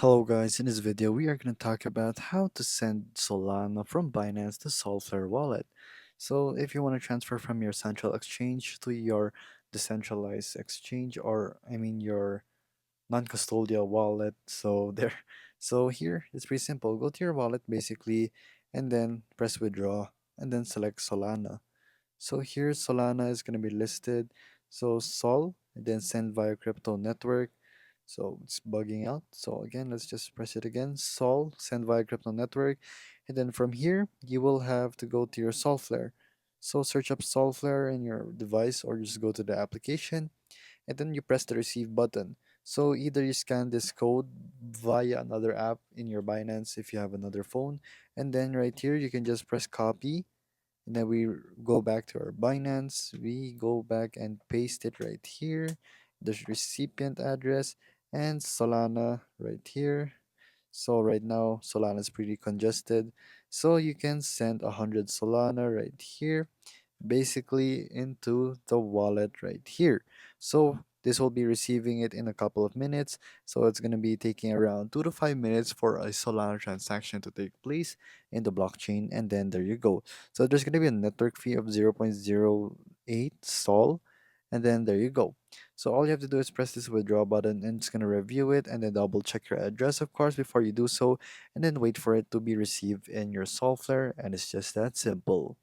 Hello guys, in this video we are going to talk about how to send Solana from Binance to Solflare Wallet. So if you want to transfer from your central exchange to your decentralized exchange, or I mean your non-custodial wallet, so there. So here it's pretty simple. Go to your wallet basically and then press withdraw and then select Solana. So here Solana is going to be listed. So Sol, and then send via crypto network. So it's bugging out. So again, let's just press it again. Sol, send via crypto network. And then from here, you will have to go to your Solflare. So search up Solflare in your device or just go to the application and then you press the receive button. So either you scan this code via another app in your Binance if you have another phone, and then right here you can just press copy and then we go back to our Binance, we go back and paste it right here, the recipient address and Solana right here. So right now Solana is pretty congested, so you can send 100 Solana right here basically into the wallet right here. So this will be receiving it in a couple of minutes. So it's going to be taking around 2 to 5 minutes for a Solana transaction to take place in the blockchain. And then there you go. So there's going to be a network fee of 0.08 Sol. And then there you go. So all you have to do is press this withdraw button and it's going to review it and then double check your address, of course, before you do so. And then wait for it to be received in your Solflare. And it's just that simple.